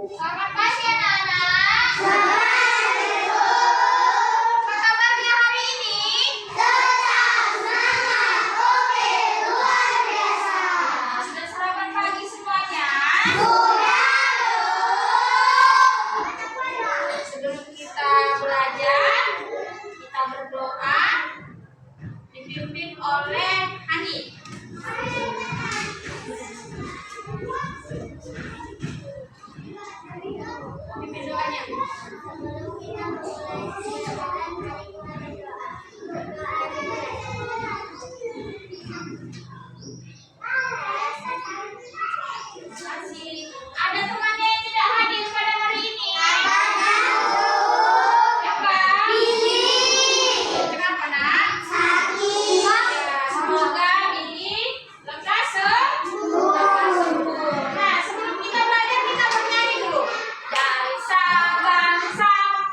Selamat pagi anak-anak. Apa kabarnya hari ini? Tetap semangat. Oke, luar biasa. Sudah sarapan pagi semuanya? Sudah. Sebelum kita belajar, kita berdoa dipimpin oleh Hani. Pimpin doanya. Masih ada temannya yang tidak hadir pada hari ini? Siapa? Kenapa nak? Sakit. Ya, semoga Billy lekas sembuh. Nah, sebelum kita belajar kita bernyanyi dulu. Dari Sabang sampai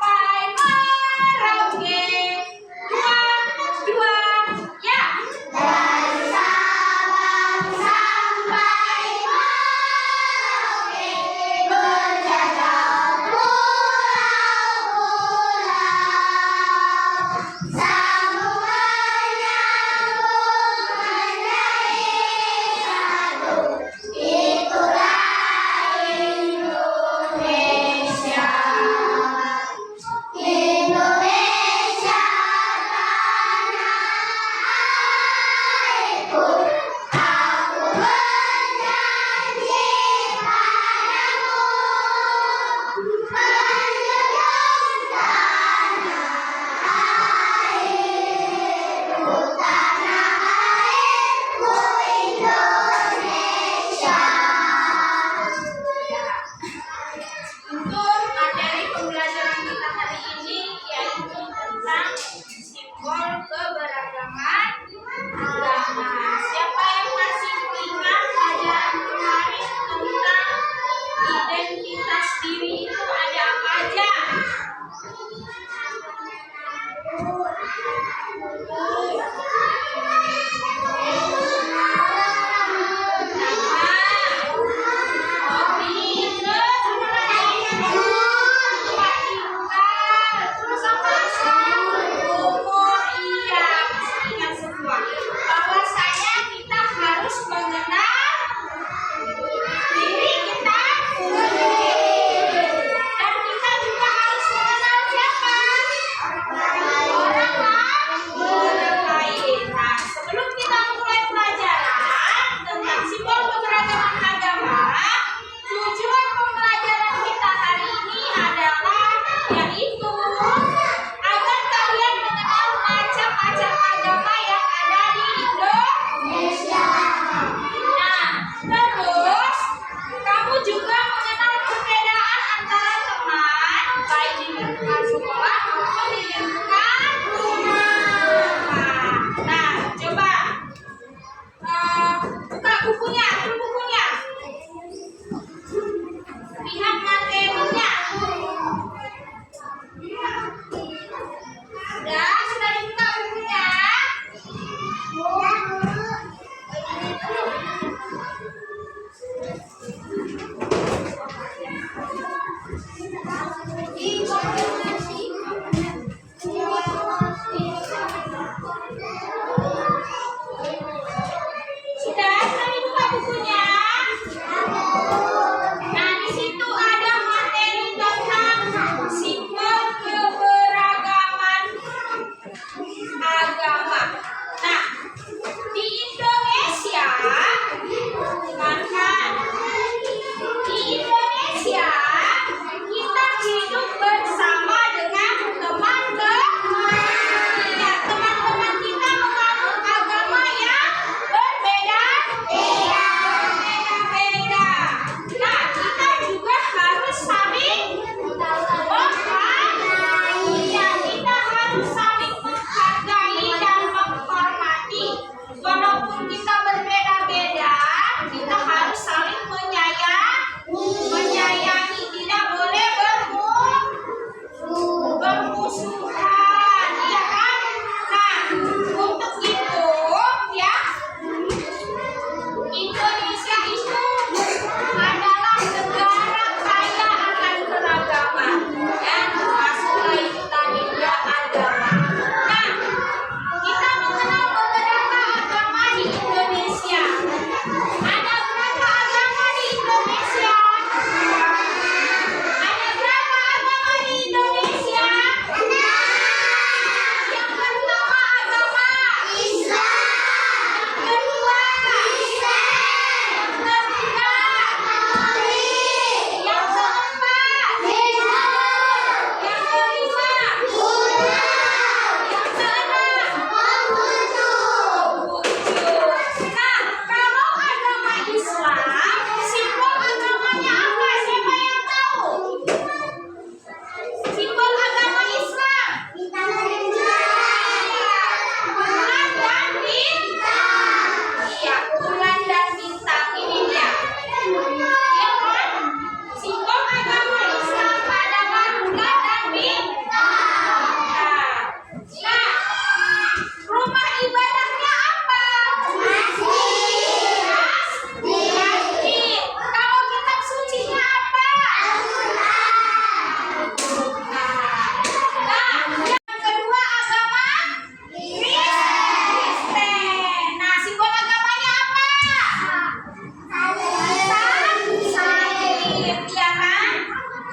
salib, iya kan?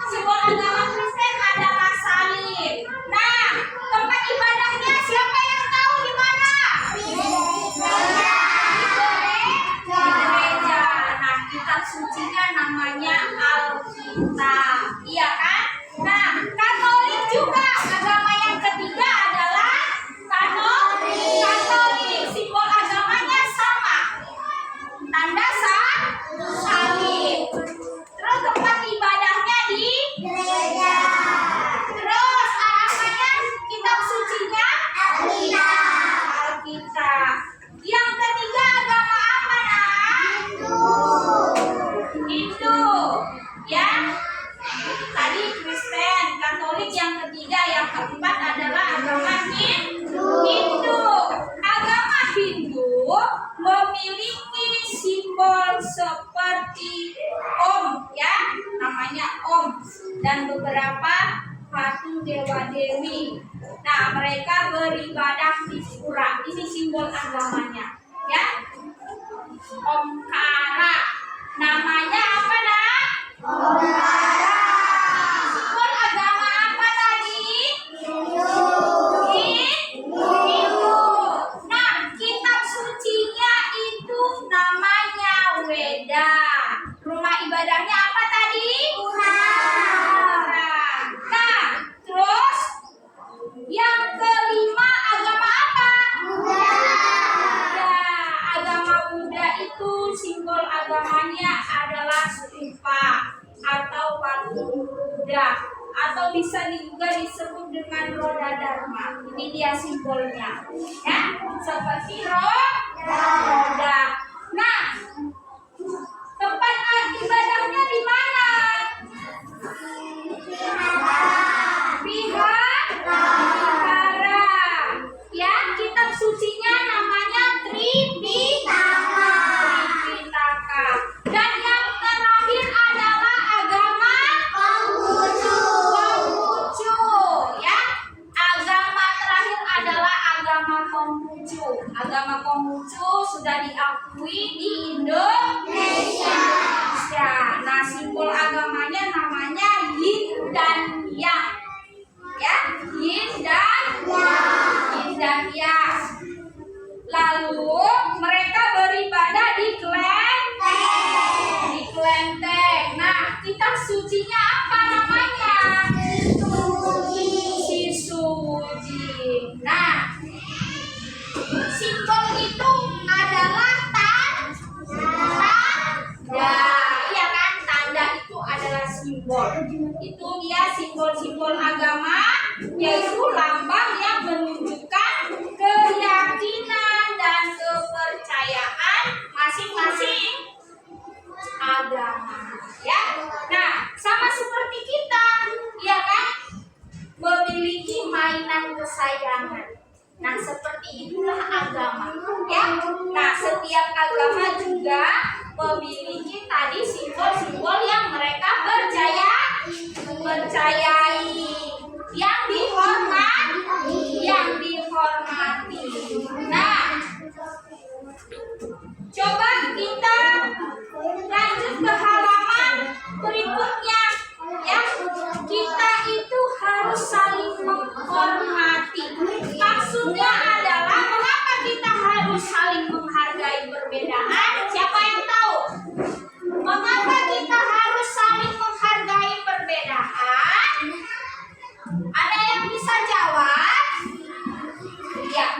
Simbol agama Kristen adalah salib. Nah, tempat ibadahnya siapa yang tahu di mana? Di gereja. Nah, kitab sucinya namanya Alkitab, iya kan? Nah, Katolik juga agama yang ketiga adalah Katolik. Simbol agamanya sama, tanda salib. Terus tempat ibadahnya di gereja. Terus apanya? Kitab sucinya Alkitab. Yang ketiga agama apa, Nak? Hindu. Ya. Tadi Kristen, Katolik yang ketiga, yang keempat adalah agama Hindu. Agama Hindu memiliki simbol seperti Om, ya, namanya Om, dan beberapa patung dewa-dewi. Nah, mereka beribadah di pura. Ini simbol agamanya, ya. Omkara. Namanya apa, Nak? Omkara. Simbol agama apa tadi? Hindu. Nah, kitab sucinya itu namanya Weda. Rumah ibadahnya apa tadi? Nah, terus yang kelima agama apa? Buddha. Agama Buddha itu simbol agamanya adalah stupa atau patung Buddha, atau bisa juga disebut dengan roda dharma. Ini dia simbolnya, ya, seperti roda. Nah, tempat ibadahnya di mana? Vihara. Ya, kitab sucinya namanya Tripitaka. Dan yang terakhir adalah agama Konghucu. Ya, agama terakhir adalah agama Konghucu. Agama Konghucu sudah diakui di Indonesia. Nah, simbol agamanya namanya Yin dan Yang. Ya, Yin dan Yang. Lalu mereka beribadah di kelenteng. Nah, kitab sucinya apa namanya? Sisuji. Nah, simbol itu adalah tanda. Iya kan? Tanda itu adalah simbol. Itu dia simbol-simbol agama, yaitu lambang yang menunjukkan keyakinan dan kepercayaan masing-masing agama, ya. Nah, sama seperti kita, ya kan, memiliki mainan kesayangan. Nah, seperti itulah agama, ya. Nah, setiap agama juga memiliki tadi simbol-simbol yang mereka percayai, yang dihormati. Nah, coba kita lanjut ke halaman berikutnya, ya. Kita itu harus saling menghormati. Maksudnya adalah mengapa kita harus saling menghargai perbedaan? Siapa yang tahu? Mengapa kita harus saling menghargai perbedaan? Ada yang bisa jawab? Ya.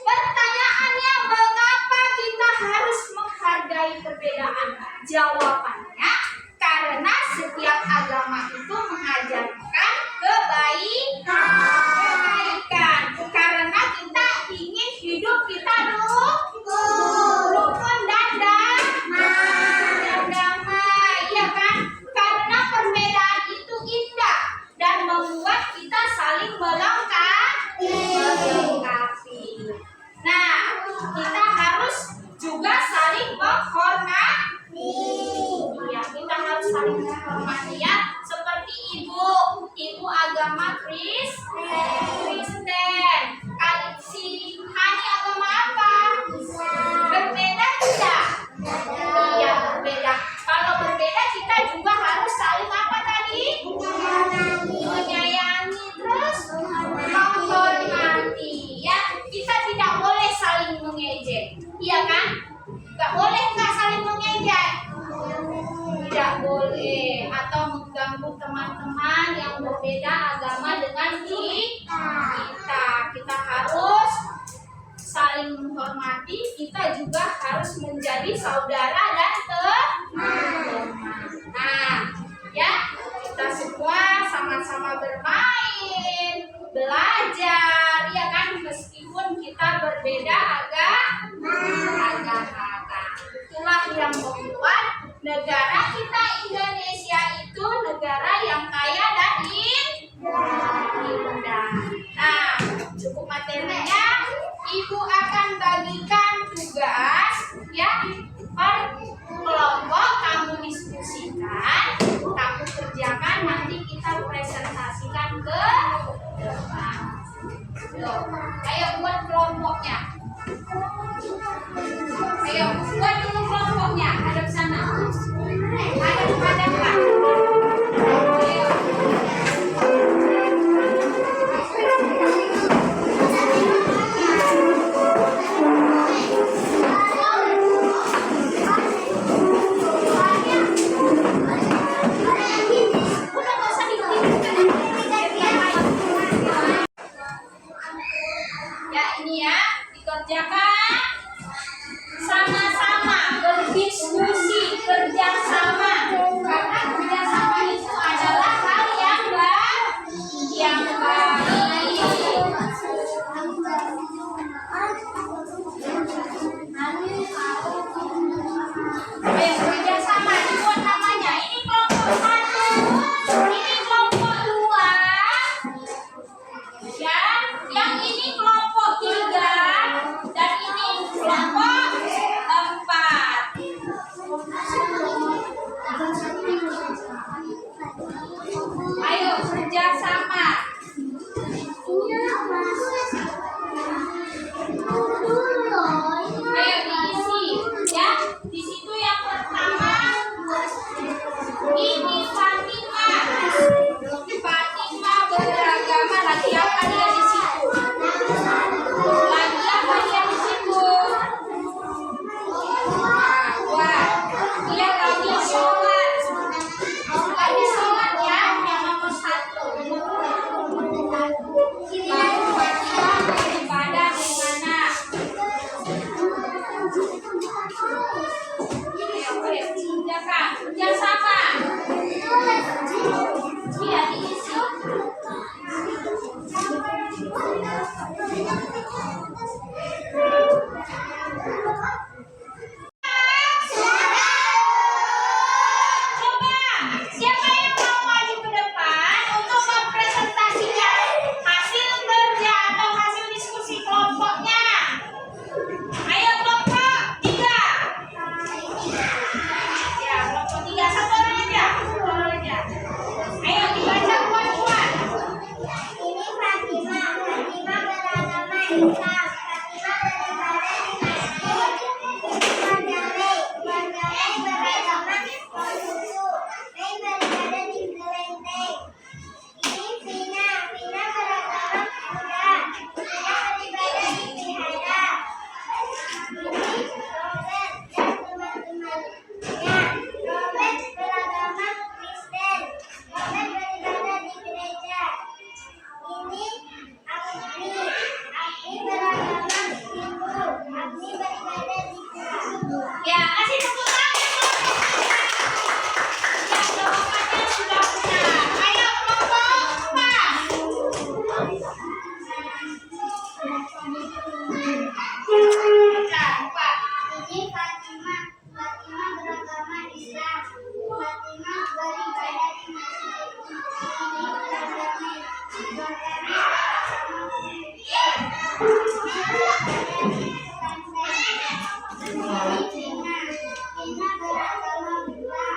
Pertanyaannya, mengapa kita harus menghargai perbedaan? Jawabannya, karena setiap agama itu mengajarkan kebaikan. Karena kita ingin hidup kita rukun dan damai, ya kan? Karena perbedaan itu indah dan membuat kita saling melengkapi. Nah, kita harus juga saling menghormati. Ya, kita harus saling menghormati, ya. Seperti ibu agama Kristen. Si Hani agama apa? Berbeda tidak? Iya, berbeda. Kalau berbeda kita juga harus saling berbeda agama dengan kita harus saling menghormati, kita juga harus menjadi saudara dan teman. Nah, ya, kita semua sama-sama bermain, belajar, ya kan, meskipun kita berbeda agama. Itulah yang membuat negara kita Indonesia itu negara yang kaya dan indah. Nah, cukup materinya. Ibu akan bagikan tugas ya per kelompok, kamu diskusikan, kamu kerjakan, nanti kita presentasikan ke depan. Ayo buat kelompoknya. Ayo buat dulu kelompoknya. Hadap sana. Hadap Pak. Ayo. Dikerjakan sama-sama, berdiskusi, kerjasama. Karena kerjasama itu adalah hal yang baik. Ayo kerjasama, dibuat namanya. Ini kelompok 1, ini kelompok 2. Ya, yang ini kelompok 3. Dan ini kelompok 4. Ayo kerjasama. Ayo diisi ya. Di situ yang pertama ini Fatima. Fatima beragama, lagi apa dia di situ? Lagi apa dia di situ? Dia lagi sholat. Lagi sholat ya, yang nomor 1. Lalu Fatima beribadah di mana? Kerjasama. Iya, diisi. Siapa yang mau maju ke depan untuk mempresentasikan hasil kerja atau hasil diskusi kelompoknya? Ayo kelompok 3. Ya, kelompok 3. Satu orang aja. Ayo dibaca kuat-kuat. Ini Fatima beragama Islam. Fatima beribadah di masjid. Wanjamai beragama Konghucu. Mei beribadah di kelenteng. Ini Vina beragama Buddha. Vina beribadah di vihara. Ini Robert dan teman-temannya. Robert beragama Kristen. Robert beribadah di gereja. Ini Agni beragama Hindu. Agni beribadah di pura. Ya, kasih tepuk tangan. Ya, jawabannya sudah benar. Ayo kelompok 4. Baca, Pak. Ini Fatima beragama Islam. Fatima beribadah di masjid. Ini beragama Vina beragama Buddha.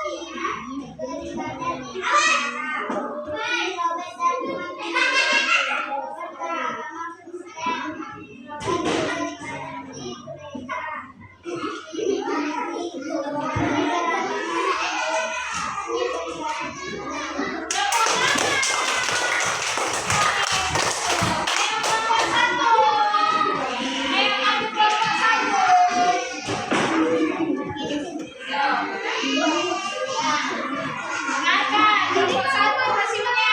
Vina beribadah di vihara. Robert dan teman-temannya beragama Kristen. Robert beribadah di gereja. Ini Kelompok 1 hasilnya.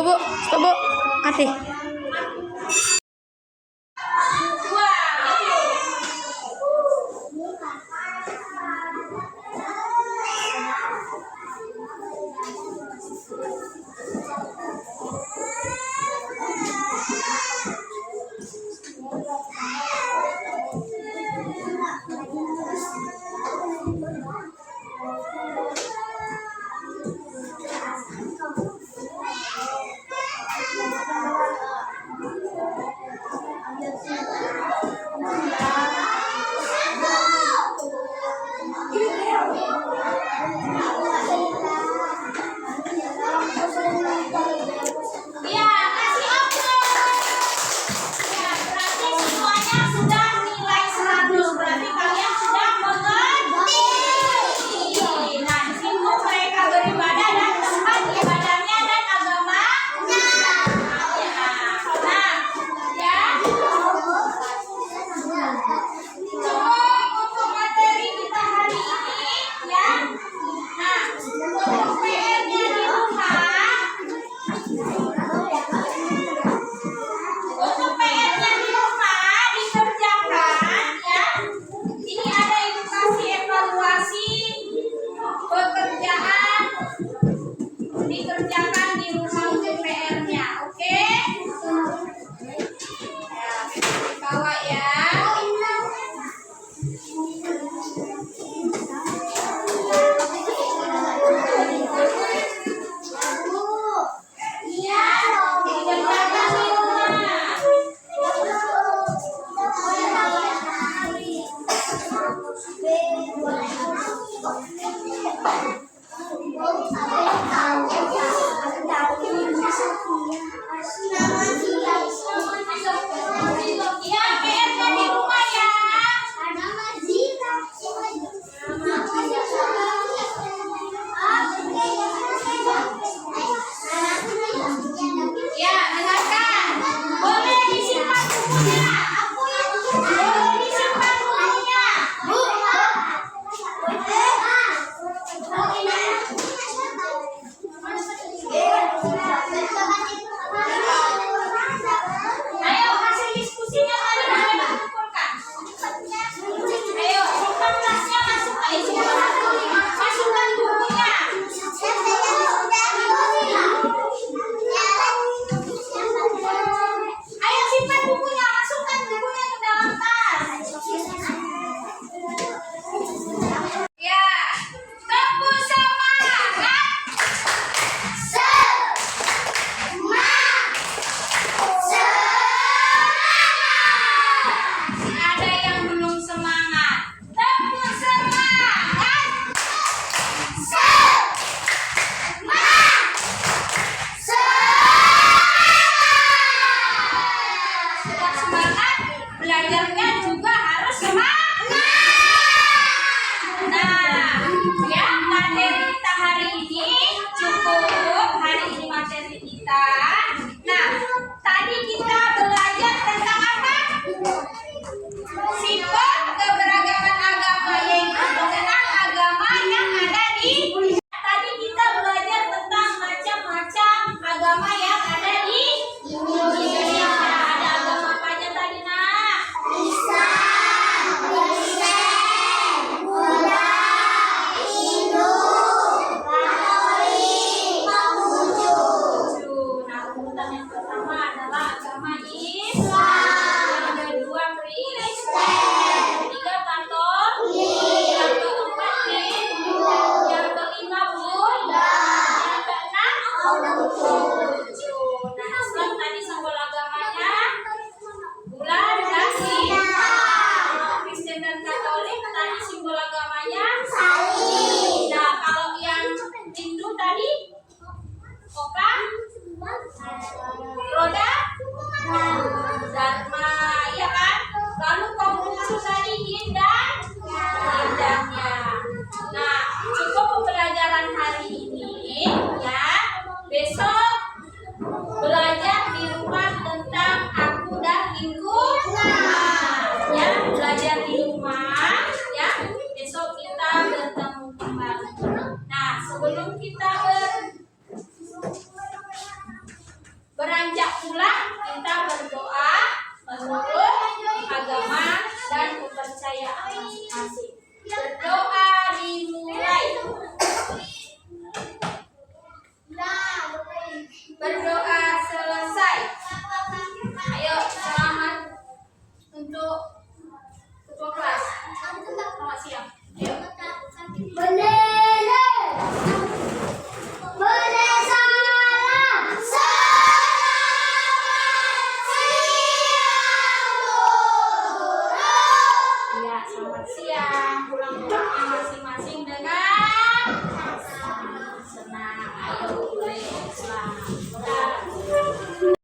Bu. Stop, Bu. Mati. Dua, maju.